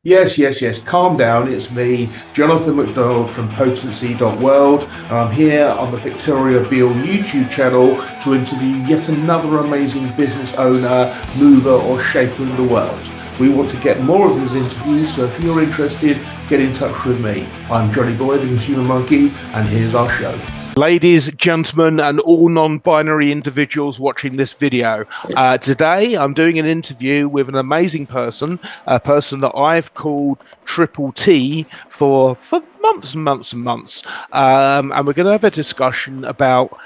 Yes, yes, yes. Calm down. It's me, Jonathan McDonald from Potency.world, and I'm here on the Victoria Beale YouTube channel to interview yet another amazing business owner, mover, or shaper in the world. We want to get more of these interviews, so if you're interested, get in touch with me. I'm Johnny Boy, the Consumer Monkey, and here's our show. Ladies, gentlemen, and all non-binary individuals watching this video. Today, I'm doing an interview with an amazing person, a person that I've called Triple T for months and months and months. And we're going to have a discussion about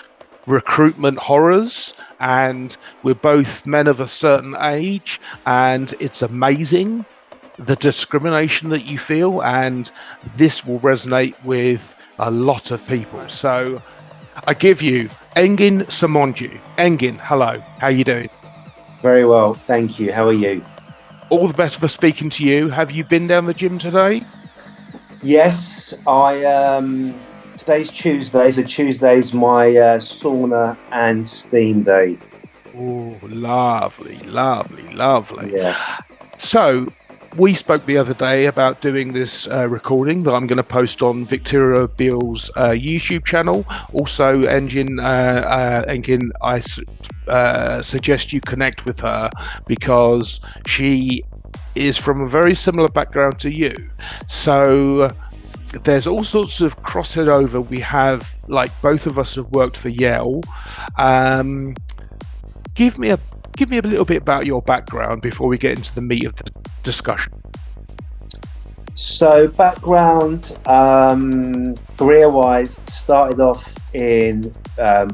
recruitment horrors, and we're both men of a certain age, and it's amazing the discrimination that you feel, and this will resonate with a lot of people. So I give you Engin Somuncu. Engin, hello. How are you doing? Very well, thank you. How are you? All the best for speaking to you. Have you been down the gym today? Yes, today's Tuesday, so Tuesday's my sauna and steam day. Oh, lovely, lovely, lovely. Yeah. So we spoke the other day about doing this recording that I'm going to post on Victoria Beale's YouTube channel. Also, Engin, I suggest you connect with her because she is from a very similar background to you. So there's all sorts of crossover. We have, like, both of us have worked for Yale. Give me a little bit about your background before we get into the meat of the discussion. So background, career-wise, started off in, how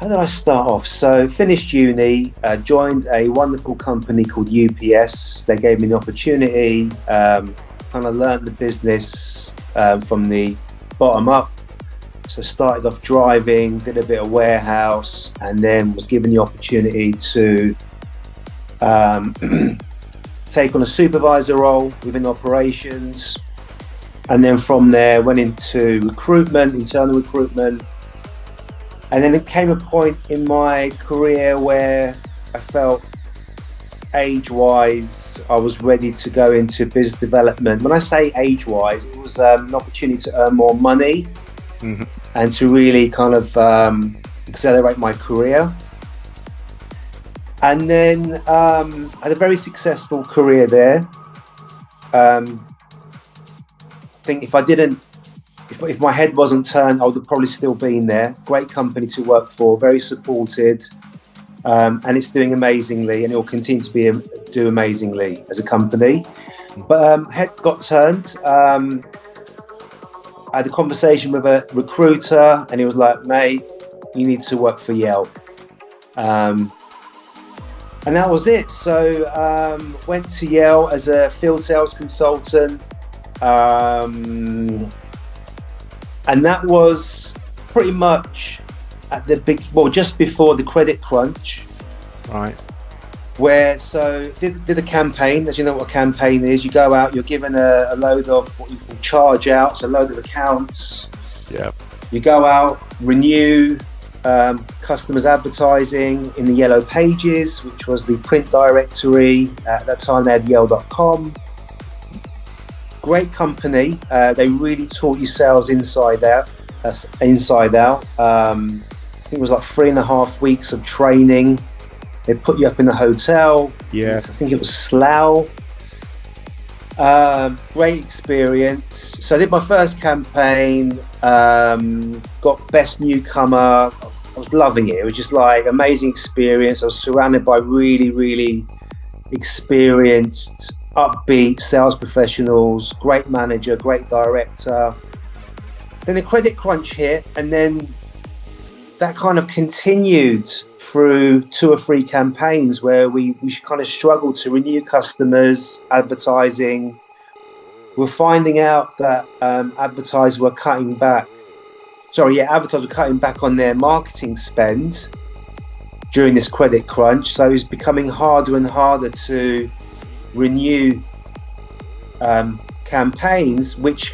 did I start off? So finished uni, joined a wonderful company called UPS. They gave me an opportunity, kind of learned the business from the bottom up. So started off driving, did a bit of warehouse, and then was given the opportunity to take on a supervisor role within operations. And then from there went into recruitment, internal recruitment. And then it came a point in my career where I felt age-wise, I was ready to go into business development. When I say age-wise, it was an opportunity to earn more money. Mm-hmm. And to really kind of accelerate my career. And then I had a very successful career there. I think if my head wasn't turned, I would have probably still been there. Great company to work for, very supported, and it's doing amazingly, and it will continue to do amazingly as a company. But head got turned. I had a conversation with a recruiter, and he was like, "Mate, you need to work for Yale." And that was it. So went to Yale as a field sales consultant. And that was pretty much at just before the credit crunch. Right. Where did a campaign. As you know what a campaign is, you go out, you're given a load of what you call charge outs, a load of accounts. Yeah. You go out, renew customers' advertising in the Yellow Pages, which was the print directory. At that time they had Yale.com. Great company. They really taught you sales inside out. I think it was like 3.5 weeks of training. They put you up in the hotel. Yeah. I think it was Slough. Great experience. So I did my first campaign, got best newcomer. I was loving it. It was just like amazing experience. I was surrounded by really, really experienced, upbeat sales professionals, great manager, great director. Then the credit crunch hit, and then that kind of continued through 2 or 3 campaigns where we kind of struggled to renew customers, advertising. We're finding out that advertisers were cutting back on their marketing spend during this credit crunch. So it's becoming harder and harder to renew campaigns, which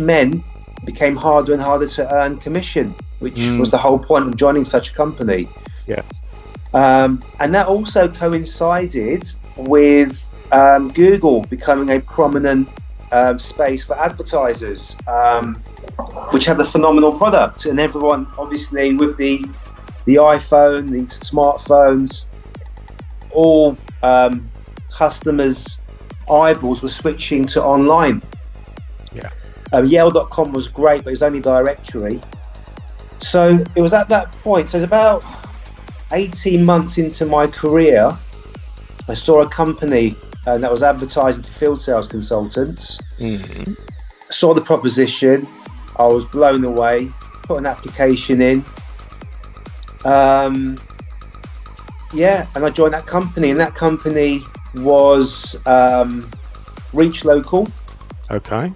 became harder and harder to earn commission, which was the whole point of joining such a company. Yeah. And that also coincided with Google becoming a prominent space for advertisers, which had a phenomenal product, and everyone, obviously, with the iPhone, the smartphones, all customers' eyeballs were switching to online. Yeah. Yale.com was great, but it was only directory. So it was at that point, so it was about 18 months into my career, I saw a company that was advertising for field sales consultants. Mm-hmm. Saw the proposition, I was blown away, put an application in. And I joined that company, and that company was Reach Local. Okay.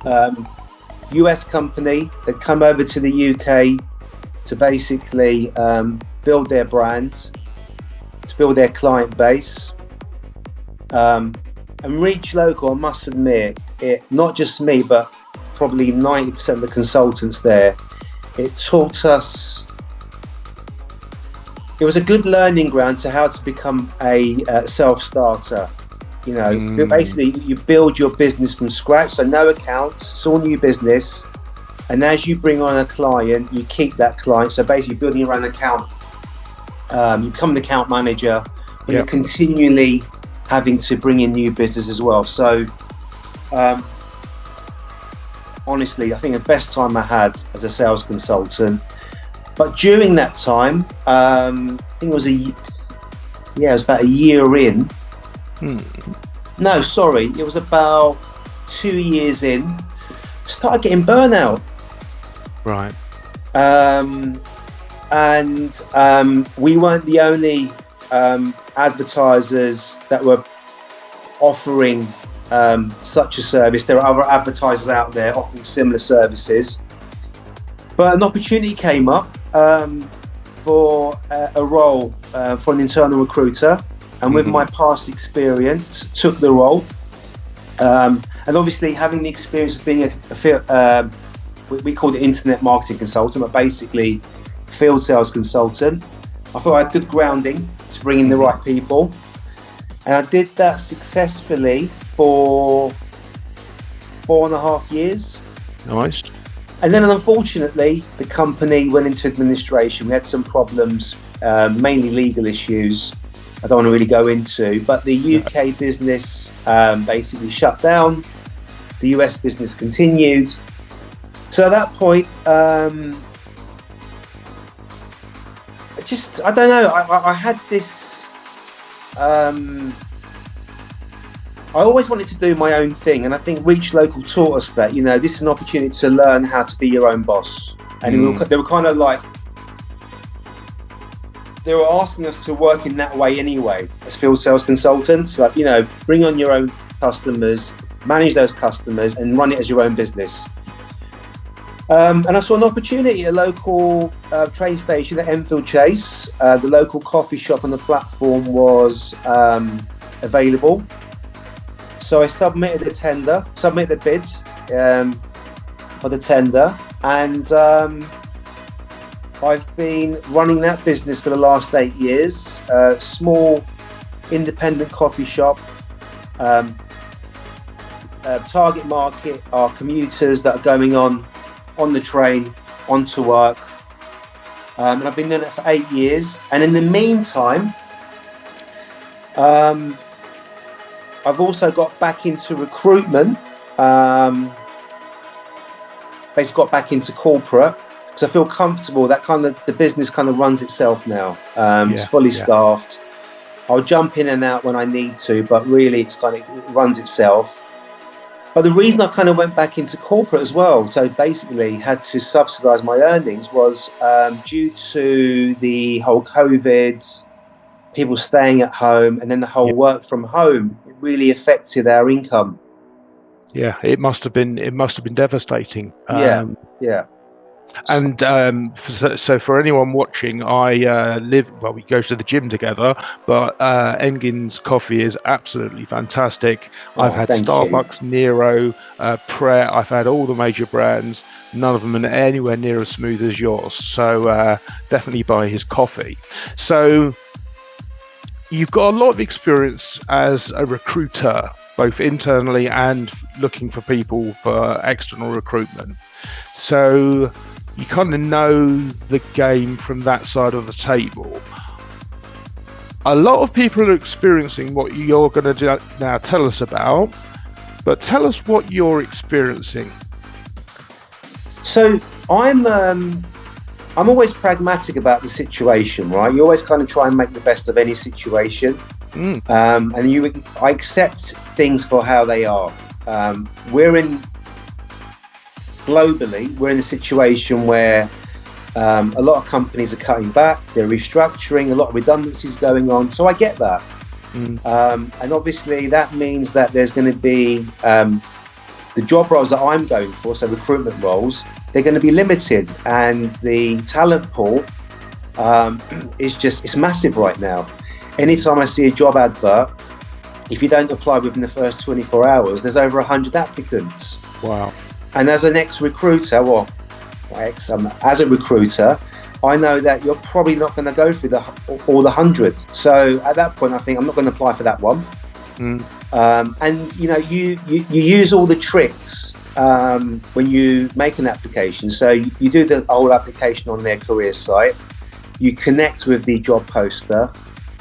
US company that come over to the UK to basically build their brand, to build their client base. And Reach Local, I must admit, it, not just me, but probably 90% of the consultants there, it taught us, it was a good learning ground to how to become a self-starter. You know, basically you build your business from scratch, so no accounts, it's all new business. And as you bring on a client, you keep that client. So basically building your own account, you become an account manager, but you're continually having to bring in new business as well. So honestly, I think the best time I had as a sales consultant. But during that time, I think it was it was about a year in. No, sorry, it was about 2 years in. Started getting burnout. Right. We weren't the only advertisers that were offering such a service. There are other advertisers out there offering similar services. But an opportunity came up for a role for an internal recruiter. And with my past experience, took the role. And obviously having the experience of being we called it internet marketing consultant, but basically field sales consultant, I thought I had good grounding to bring in the right people. And I did that successfully for 4.5 years. Nice. And then unfortunately, the company went into administration. We had some problems, mainly legal issues. I don't want to really go into, but the UK business basically shut down. The US business continued. So at that point, I don't know, I had this, I always wanted to do my own thing. And I think Reach Local taught us that, you know, this is an opportunity to learn how to be your own boss. And they were kind of like, they were asking us to work in that way anyway, as field sales consultants, like, you know, bring on your own customers, manage those customers and run it as your own business. And I saw an opportunity at a local train station at Enfield Chase. The local coffee shop on the platform was available. So I submitted a bid for the tender, and I've been running that business for the last 8 years. Small independent coffee shop. Target market are commuters that are going on the train, onto work. And I've been doing it for 8 years. And in the meantime, I've also got back into recruitment. Basically got back into corporate, because I feel comfortable that kind of the business kind of runs itself now. It's fully staffed. I'll jump in and out when I need to, but really it runs itself. But the reason I kind of went back into corporate as well, so basically had to subsidise my earnings, was due to the whole COVID, people staying at home, and then the whole work from home. It really affected our income. Yeah, it must have been devastating. Yeah. And so for anyone watching, we go to the gym together, but Engin's coffee is absolutely fantastic. I've had Starbucks, Nero, Pret, I've had all the major brands. None of them are anywhere near as smooth as yours. So definitely buy his coffee. So you've got a lot of experience as a recruiter, both internally and looking for people for external recruitment. So you kind of know the game from that side of the table. A lot of people are experiencing what you're going to now tell us about, but tell us what you're experiencing. So I'm always pragmatic about the situation, right? You always kind of try and make the best of any situation. I accept things for how they are. Globally, we're in a situation where a lot of companies are cutting back, they're restructuring, a lot of redundancies going on. So I get that. And obviously that means that there's going to be the job roles that I'm going for, so recruitment roles, they're going to be limited, and the talent pool it's massive right now. Anytime I see a job advert, if you don't apply within the first 24 hours, there's over 100 applicants. Wow. And as an ex-recruiter, as a recruiter, I know that you're probably not going to go through all the 100. So at that point, I think I'm not going to apply for that one. And you use all the tricks when you make an application. So you do the whole application on their career site. You connect with the job poster.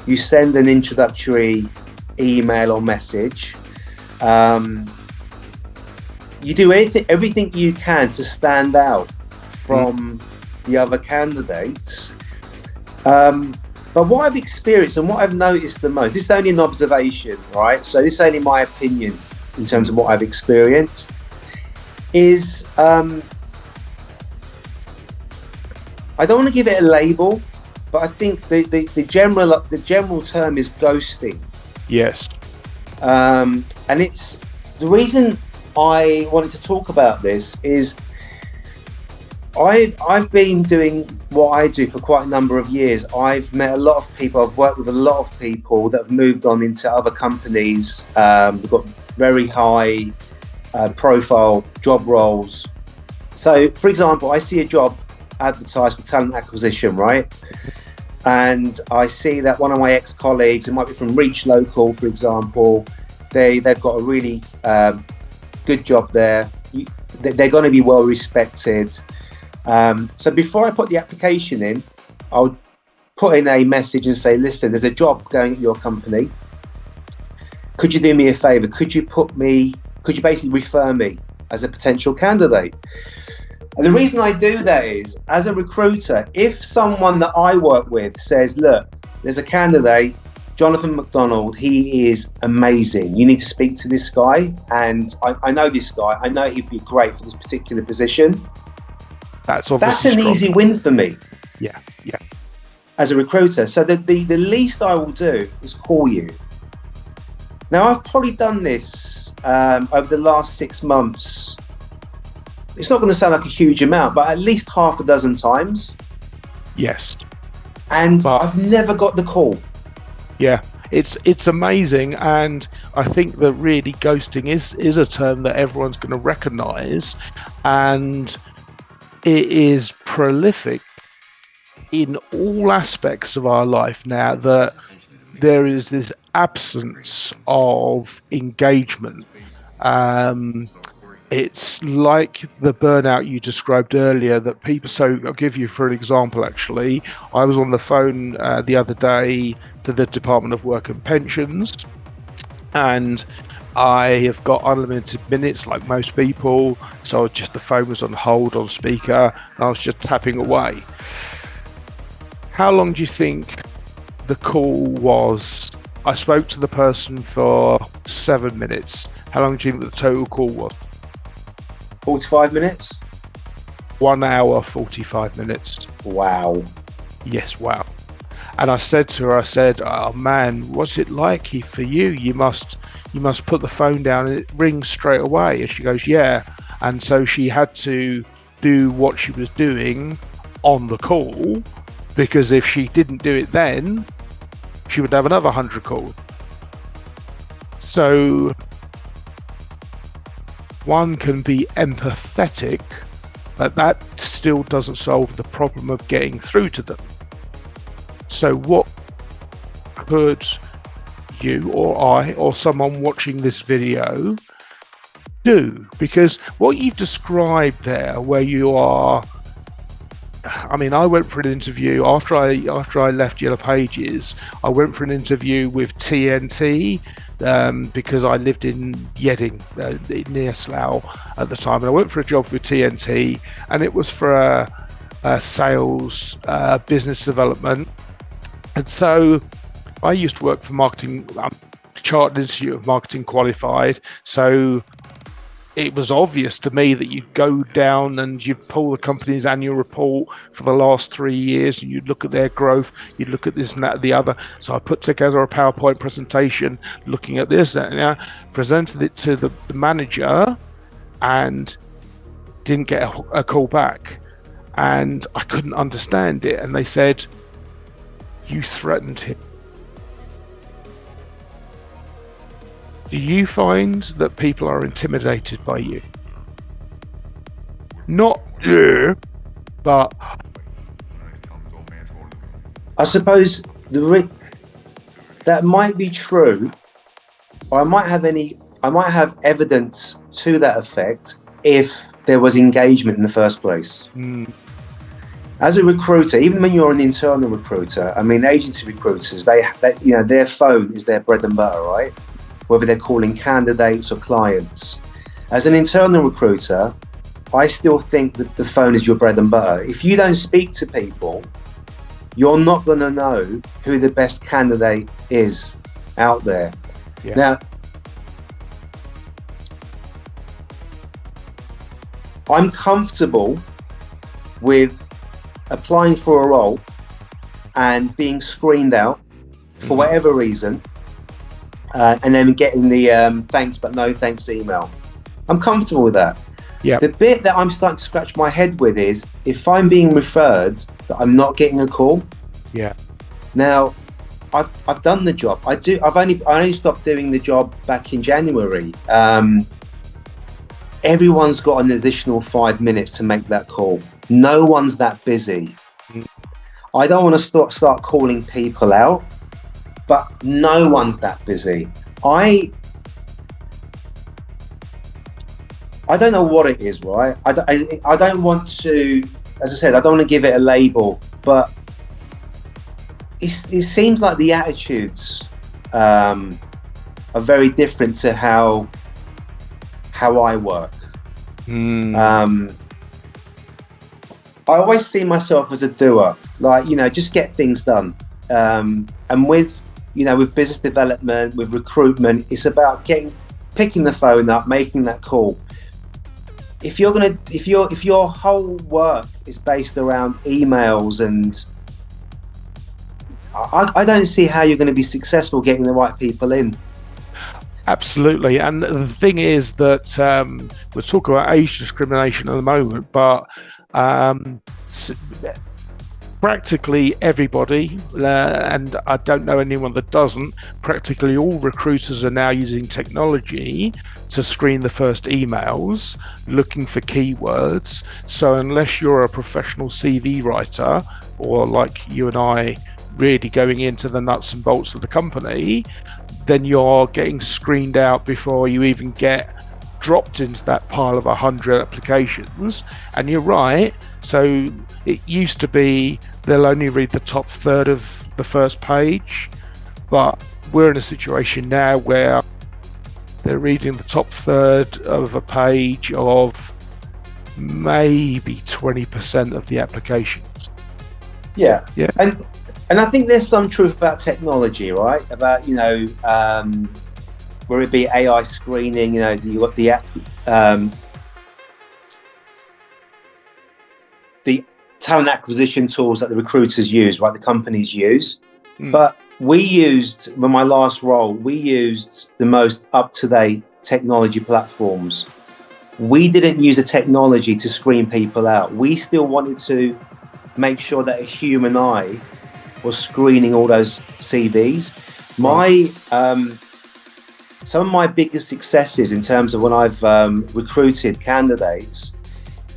You send an introductory email or message. You do everything you can to stand out from the other candidates. But what I've experienced and what I've noticed the most, this is only an observation, right? So this is only my opinion in terms of what I've experienced, is I don't want to give it a label, but I think the general term is ghosting. Yes. And it's the reason I wanted to talk about this is I've been doing what I do for quite a number of years. I've met a lot of people, I've worked with a lot of people that have moved on into other companies. We've got very high profile job roles. So for example, I see a job advertised for talent acquisition, right? And I see that one of my ex-colleagues, it might be from Reach Local, for example, they've got a really good job there. They're going to be well respected. So before I put the application in, I'll put in a message and say, listen, there's a job going at your company. Could you do me a favor? Could you basically refer me as a potential candidate? And the reason I do that is, as a recruiter, if someone that I work with says, look, there's a candidate, Jonathan McDonald, he is amazing. You need to speak to this guy. And I know this guy. I know he'd be great for this particular position. That's an easy win for me. Yeah. As a recruiter. So the least I will do is call you. Now, I've probably done this over the last 6 months. It's not going to sound like a huge amount, but at least half a dozen times. Yes. And I've never got the call. Yeah, it's amazing, and I think that really ghosting is a term that everyone's going to recognise, and it is prolific in all aspects of our life now, that there is this absence of engagement. It's like the burnout you described earlier that people, so I'll give you for an example actually. I was on the phone the other day to the Department of Work and Pensions, and I have got unlimited minutes like most people, so the phone was on hold on speaker and I was just tapping away. How long do you think the call was? I spoke to the person for 7 minutes. How long do you think the total call was? 45 minutes? 1 hour, 45 minutes. Wow. Yes, wow. And I said to her, oh man, what's it like for you? You must put the phone down and it rings straight away. And she goes, yeah. And so she had to do what she was doing on the call, because if she didn't do it then, she would have another 100 calls. So one can be empathetic, but that still doesn't solve the problem of getting through to them. So what could you or I or someone watching this video do? Because what you've described there, where you are, I mean, I went for an interview after I left Yellow Pages. I went for an interview with TNT because I lived in Yedding near Slough at the time, and I went for a job with TNT, and it was for a sales business development. And so I used to work for marketing. I'm Chartered Institute of Marketing qualified, so it was obvious to me that you'd go down and you'd pull the company's annual report for the last 3 years, and you'd look at their growth, you'd look at this and that and the other. So I put together a PowerPoint presentation looking at this, and presented it to the manager, and didn't get a call back. And I couldn't understand it. And they said, "You threatened him." Do you find that people are intimidated by you? Not but I suppose that might be true. I might have evidence to that effect if there was engagement in the first place. As a recruiter, even when you're an internal recruiter, I mean, agency recruiters, they their phone is their bread and butter, right? Whether they're calling candidates or clients. As an internal recruiter, I still think that the phone is your bread and butter. If you don't speak to people, you're not going to know who the best candidate is out there. Yeah. Now, I'm comfortable with applying for a role and being screened out for whatever reason, and then getting the thanks but no thanks email. I'm comfortable with that. Yeah. The bit that I'm starting to scratch my head with is if I'm being referred that I'm not getting a call. Yeah. Now, I've done the job. I only stopped doing the job back in January. Everyone's got an additional 5 minutes to make that call. No one's that busy. I don't want to start calling people out, but no one's that busy. I don't know what it is, right? I don't want to, as I said, I don't want to give it a label, but it seems like the attitudes are very different to how I work. I always see myself as a doer, like, just get things done. And with business development, with recruitment, it's about picking the phone up, making that call. If your whole work is based around emails, and I don't see how you're going to be successful getting the right people in. Absolutely. And the thing is that we're talking about age discrimination at the moment, but practically everybody, and I don't know anyone that doesn't, practically all recruiters are now using technology to screen the first emails, looking for keywords. So unless you're a professional CV writer, or like you and I, really going into the nuts and bolts of the company, then you're getting screened out before you even get dropped into that pile of 100 applications. And you're right, so it used to be they'll only read the top third of the first page, but we're in a situation now where they're reading the top third of a page of maybe 20% of the applications. Yeah. And I think there's some truth about technology, right? About, whether it be AI screening, you got the talent acquisition tools that the recruiters use, right? The companies use. But when my last role, we used the most up-to-date technology platforms. We didn't use the technology to screen people out. We still wanted to make sure that a human eye was screening all those CVs. Some of my biggest successes in terms of when I've recruited candidates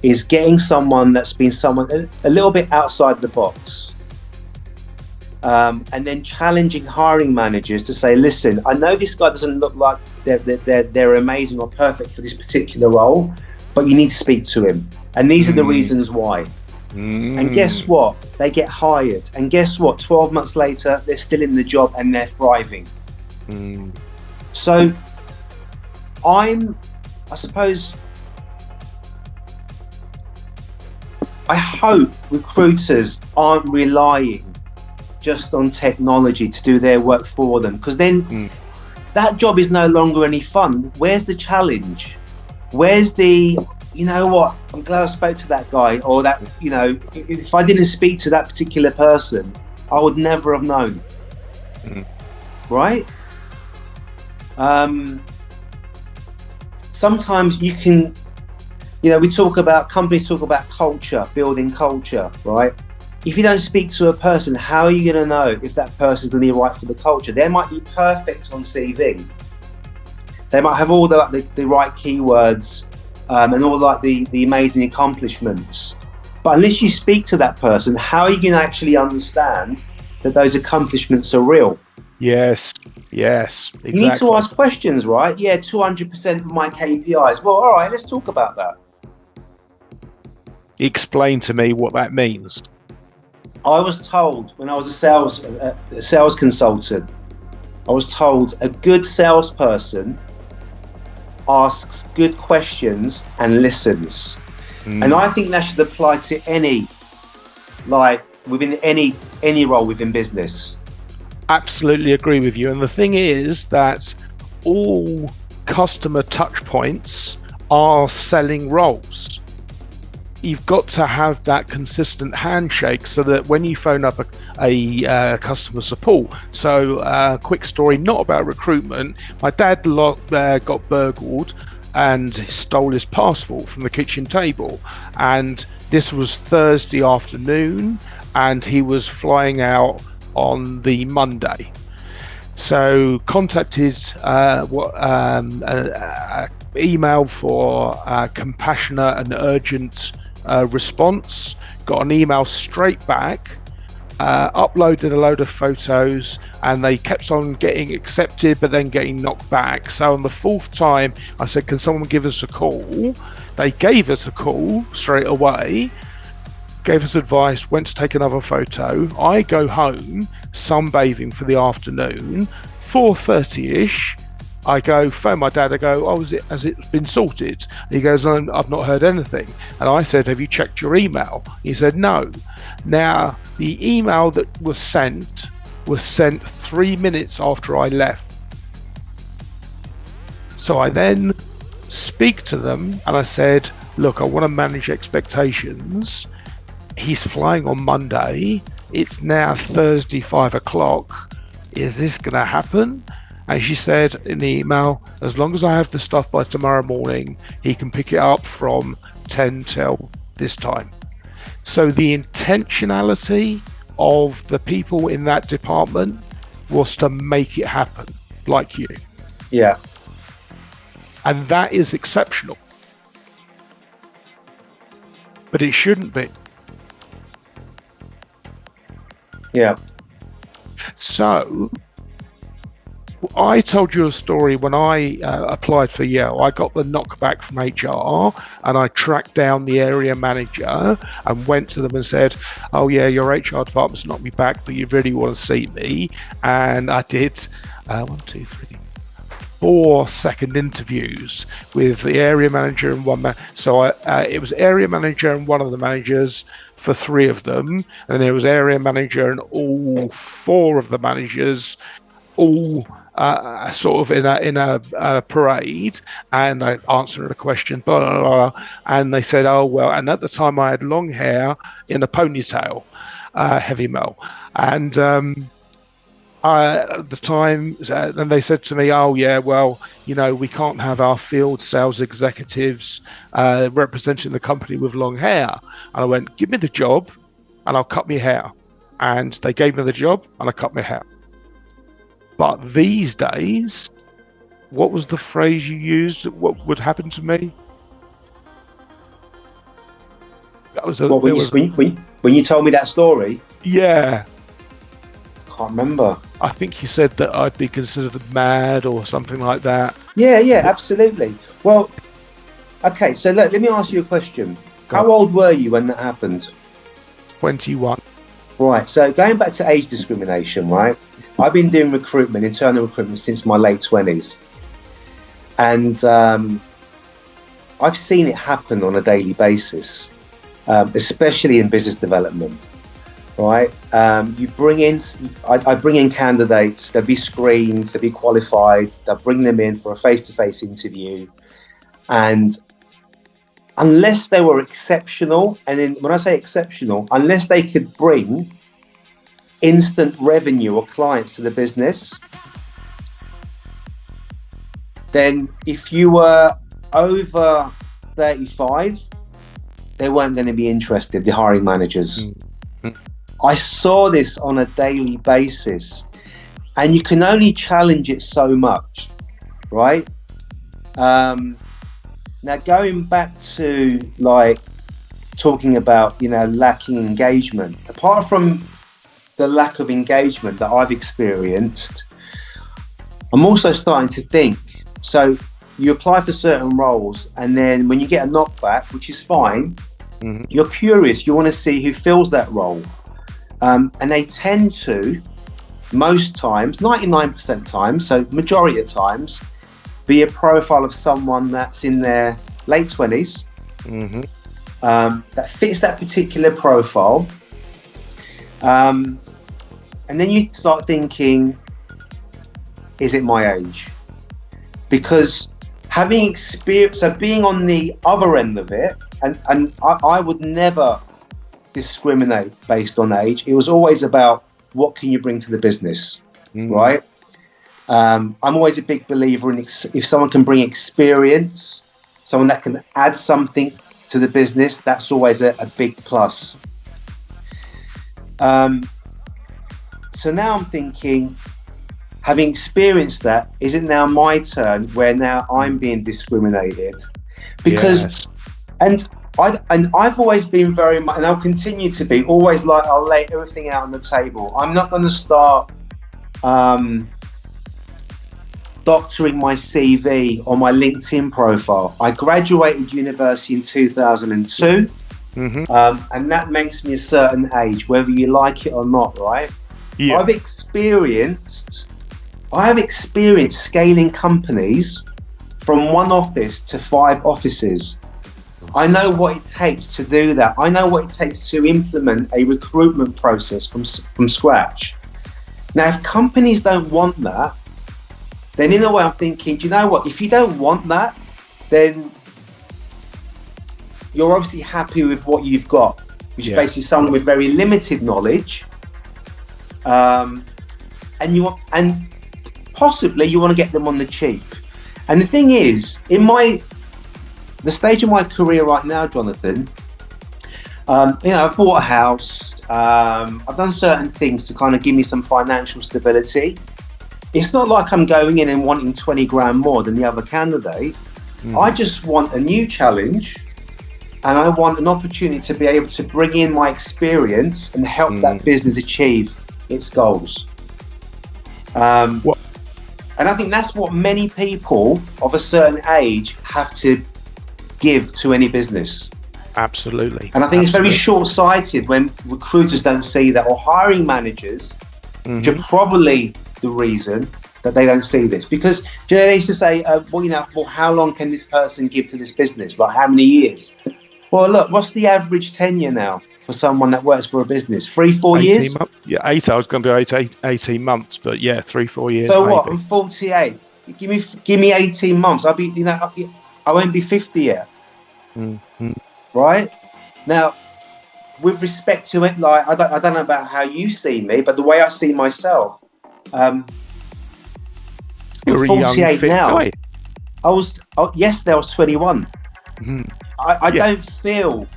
is getting someone that's been someone a little bit outside the box. and then challenging hiring managers to say, listen, I know this guy doesn't look like they're amazing or perfect for this particular role, but you need to speak to him. And these are the reasons why. And guess what? They get hired. And guess what? 12 months later, they're still in the job and they're thriving. So I suppose, I hope recruiters aren't relying just on technology to do their work for them, because then that job is no longer any fun. Where's the challenge? Where's the, you know what, I'm glad I spoke to that guy, or that, you know, if I didn't speak to that particular person, I would never have known. Right? Sometimes you can, you know, companies talk about culture, building culture, right? If you don't speak to a person, how are you going to know if that person's going to be right for the culture? They might be perfect on CV. They might have all the right keywords and all like the amazing accomplishments. But unless you speak to that person, how are you going to actually understand that those accomplishments are real? Yes, exactly. You need to ask questions, right? Yeah, 200% of my KPIs. Well, all right, let's talk about that. Explain to me what that means. I was told when I was a sales consultant, I was told a good salesperson asks good questions and listens. And I think that should apply to within any role within business. Absolutely agree with you. And the thing is that all customer touch points are selling roles. You've got to have that consistent handshake so that when you phone up a customer support. So quick story, not about recruitment. My dad got burgled and stole his passport from the kitchen table. And this was Thursday afternoon and he was flying out on the Monday. So contacted email for compassionate and urgent response, got an email straight back, uploaded a load of photos, and they kept on getting accepted but then getting knocked back. So on the fourth time I said, can someone give us a call? They gave us a call straight away, gave us advice, went to take another photo. I go home sunbathing for the afternoon, 4:30ish. I go phone my dad. I go, oh, has it been sorted? He goes, I've not heard anything. And I said, have you checked your email? He said, no. Now, the email that was sent 3 minutes after I left. So I then speak to them and I said, look, I want to manage expectations. He's flying on Monday. It's now Thursday, 5 o'clock. Is this going to happen? And she said in the email, as long as I have the stuff by tomorrow morning, he can pick it up from 10 till this time. So the intentionality of the people in that department was to make it happen, like you. Yeah. And that is exceptional. But it shouldn't be. Yeah. So I told you a story when I applied for Yale. I got the knockback from HR and I tracked down the area manager and went to them and said, oh yeah, your HR department's knocked me back, but you really want to see me. And I did 4 second interviews with the area manager and one man. So it was area manager and one of the managers for 3 of them. And it was area manager and all 4 of the managers, all sort of in a parade, and I answered a question, blah, blah, blah, and they said, oh well, and at the time I had long hair in a ponytail, heavy metal, and at the time, and they said to me, oh yeah, well, you know, we can't have our field sales executives representing the company with long hair. And I went, give me the job and I'll cut my hair. And they gave me the job and I cut my hair. But these days, what was the phrase you used? What would happen to me? That was when you told me that story. Yeah. can't remember. I think you said that I'd be considered mad or something like that. Yeah, absolutely. Well, okay, so let me ask you a question. How old were you when that happened? 21. Right, so going back to age discrimination, right? I've been doing internal recruitment, since my late 20s. And I've seen it happen on a daily basis, especially in business development, right? I bring in candidates, they'll be screened, they'll be qualified, they'll bring them in for a face-to-face interview. And unless they were exceptional, and then when I say exceptional, unless they could bring instant revenue or clients to the business, then if you were over 35, they weren't going to be interested, the hiring managers. Mm-hmm. I saw this on a daily basis, and you can only challenge it so much, right? Now, going back to like talking about, lacking engagement, apart from the lack of engagement that I've experienced, I'm also starting to think, so you apply for certain roles, and then when you get a knockback, which is fine, mm-hmm. you're curious, you want to see who fills that role. And they tend to, most times, 99% times, so majority of times, be a profile of someone that's in their late 20s, mm-hmm. That fits that particular profile. And then you start thinking, is it my age? Because having experience, so being on the other end of it, and I would never discriminate based on age. It was always about what can you bring to the business, right? I'm always a big believer in if someone can bring experience, someone that can add something to the business, that's always a big plus. So now I'm thinking, having experienced that, is it now my turn where now I'm being discriminated? Because, yes. and I've always been very much, and I'll continue to be, always like, I'll lay everything out on the table. I'm not going to start doctoring my CV or my LinkedIn profile. I graduated university in 2002, mm-hmm. And that makes me a certain age, whether you like it or not, right? Yeah. I have experienced scaling companies from one office to 5 offices. I know what it takes to do that. I know what it takes to implement a recruitment process from scratch. Now, if companies don't want that, then in a way I'm thinking, do you know what? If you don't want that, then you're obviously happy with what you've got, which is basically someone with very limited knowledge. And possibly you want to get them on the cheap. And the thing is, the stage of my career right now, Jonathan, I've bought a house. I've done certain things to kind of give me some financial stability. It's not like I'm going in and wanting 20 grand more than the other candidate. I just want a new challenge, and I want an opportunity to be able to bring in my experience and help that business achieve its goals. And I think that's what many people of a certain age have to give to any business. Absolutely. And I think it's very short-sighted when recruiters don't see that, or hiring managers, which are probably the reason that they don't see this. Because they used to say, how long can this person give to this business? Like, how many years? Well, look, what's the average tenure now for someone that works for a business? 3-4 years? Yeah, 8. I was going to do 18 months, but 3-4 years. So maybe. What? I'm 48. Give me 18 months. I won't be 50 yet. Right? Now, with respect to it, like, I don't know about how you see me, but the way I see myself, you're 48 now. Guy. Yesterday I was 21. I don't feel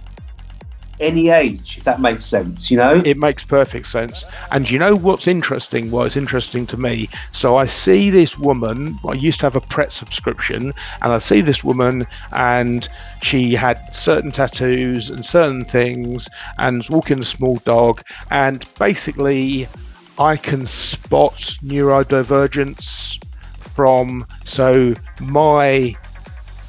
any age, if that makes sense, It makes perfect sense. And you know what's interesting? Well, it's interesting to me. So I see this woman, I used to have a Pret subscription, and I see this woman, and she had certain tattoos and certain things, and was walking a small dog, and basically I can spot neurodivergence from, so my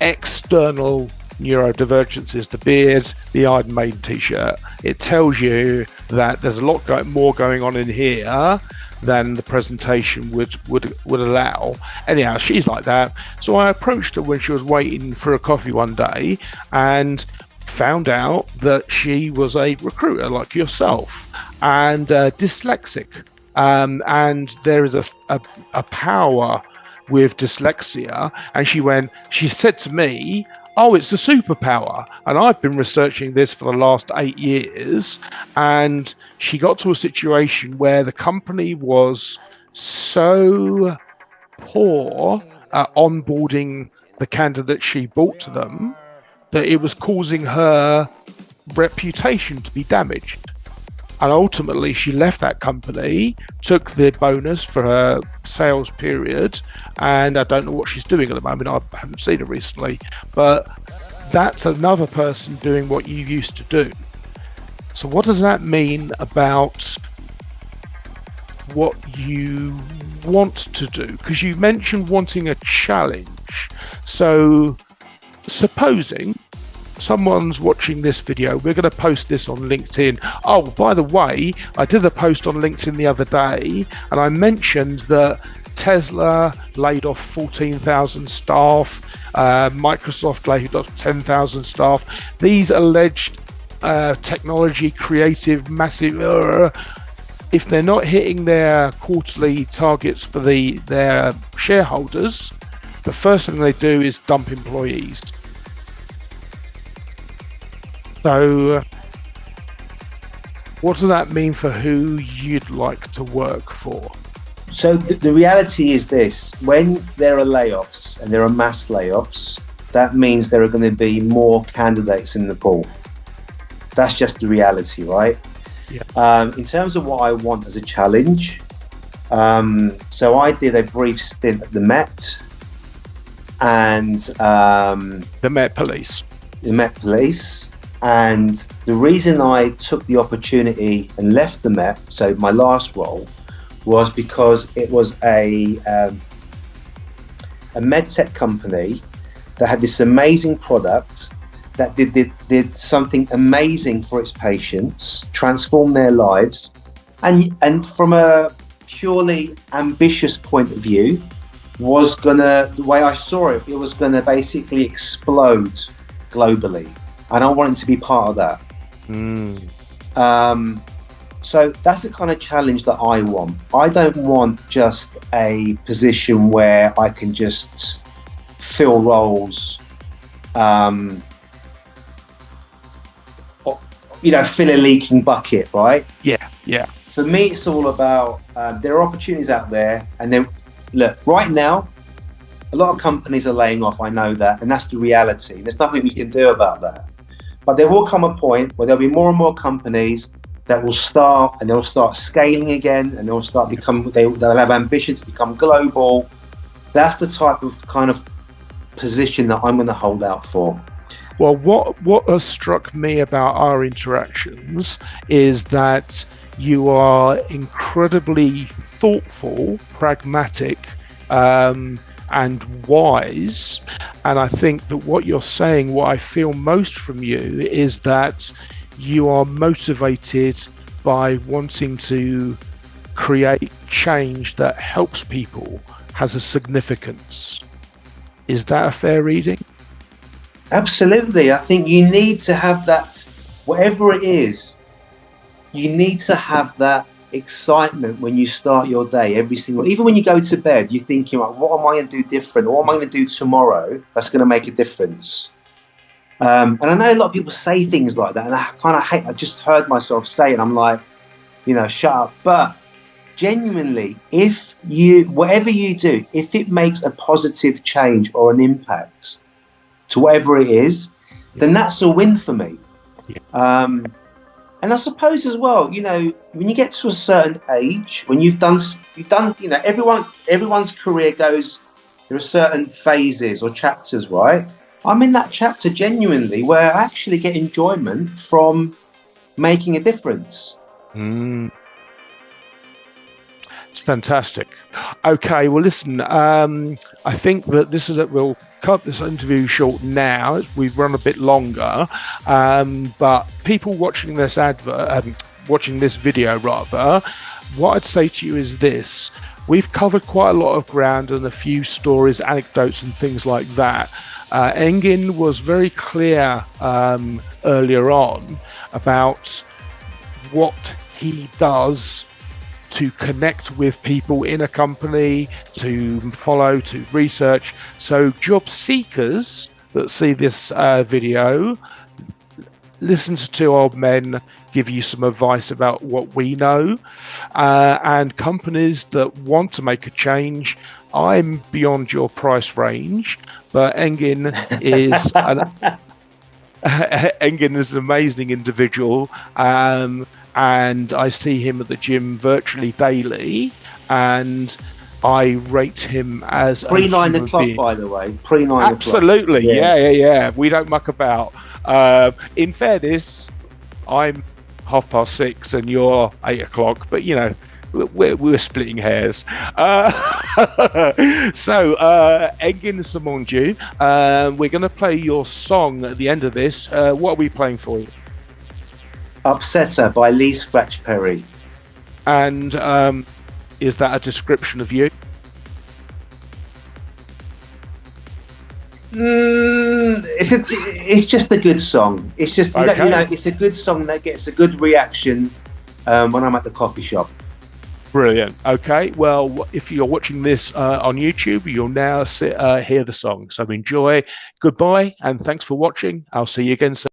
external neurodivergence is the beard, the Iron Maiden t-shirt. It tells you that there's a lot more going on in here than the presentation would allow. Anyhow, she's like that. So I approached her when she was waiting for a coffee one day and found out that she was a recruiter like yourself and dyslexic. And there is a power with dyslexia. And she said to me, oh, it's a superpower. And I've been researching this for the last 8 years. And she got to a situation where the company was so poor at onboarding the candidate she brought to them that it was causing her reputation to be damaged. And ultimately, she left that company, took the bonus for her sales period, and I don't know what she's doing at the moment. I haven't seen her recently, but that's another person doing what you used to do. So what does that mean about what you want to do? Because you mentioned wanting a challenge. So supposing someone's watching this video, we're going to post this on LinkedIn. Oh, by the way, I did a post on LinkedIn the other day and I mentioned that Tesla laid off 14,000 staff, Microsoft laid off 10,000 staff. These alleged technology creative massive if they're not hitting their quarterly targets for their shareholders, the first thing they do is dump employees. So what does that mean for who you'd like to work for? So the reality is this: when there are layoffs and there are mass layoffs, that means there are going to be more candidates in the pool. That's just the reality, right? Yeah. In terms of what I want as a challenge, so I did a brief stint at the Met and the Met Police. The Met Police. And the reason I took the opportunity and left the Met, so my last role, was because it was a medtech company that had this amazing product that did something amazing for its patients, transformed their lives, and from a purely ambitious point of view, was gonna, the way I saw it, it was gonna basically explode globally. And I wanted to be part of that. So that's the kind of challenge that I want. I don't want just a position where I can just fill roles, fill a leaking bucket, right? Yeah. For me, it's all about, there are opportunities out there. And then, look, right now, a lot of companies are laying off, I know that, and that's the reality. There's nothing we can do about that. But there will come a point where there'll be more and more companies that will start, and they'll start scaling again, and they'll have ambition to become global. That's the type of kind of position that I'm going to hold out for. Well, what has struck me about our interactions is that you are incredibly thoughtful, pragmatic, and wise. And I think that what you're saying, what I feel most from you, is that you are motivated by wanting to create change that helps people, has a significance. Is that a fair reading? Absolutely. I think you need to have that, whatever it is, you need to have that excitement when you start your day, even when you go to bed, you're thinking, like, what am I going to do different? Or what am I going to do tomorrow that's going to make a difference? And I know a lot of people say things like that, and I kind of hate, I just heard myself say it, I'm like, shut up. But genuinely, whatever you do, if it makes a positive change or an impact to whatever it is, then that's a win for me. And I suppose as well, when you get to a certain age, when you've done, everyone's career goes, there are certain phases or chapters, right? I'm in that chapter genuinely where I actually get enjoyment from making a difference. It's fantastic. Okay, well, listen, I think that we'll cut this interview short now. We've run a bit longer, but people watching this watching this video rather, what I'd say to you is this: we've covered quite a lot of ground and a few stories, anecdotes, and things like that. Engin was very clear earlier on about what he does to connect with people in a company, to follow, to research. So job seekers that see this video, listen to two old men give you some advice about what we know, and companies that want to make a change. I'm beyond your price range, but Engin is Engin is an amazing individual, and I see him at the gym virtually daily, and I rate him as pre-9 o'clock being. By the way, pre-9 absolutely o'clock. Yeah, we don't muck about. In fairness, I'm 6:30 and you're 8 o'clock, but you know, we're splitting hairs. So Engin Somuncu, we're going to play your song at the end of this. What are we playing for you? Upsetter by Lee Scratch Perry. And is that a description of you? It's just a good song. It's just you know, it's a good song that gets a good reaction when I'm at the coffee shop. Brilliant. Okay, well, if you're watching this on YouTube, you'll now hear the song. So enjoy. Goodbye, and thanks for watching. I'll see you again soon.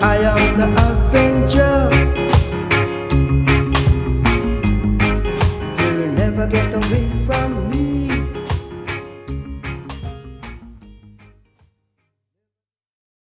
I am the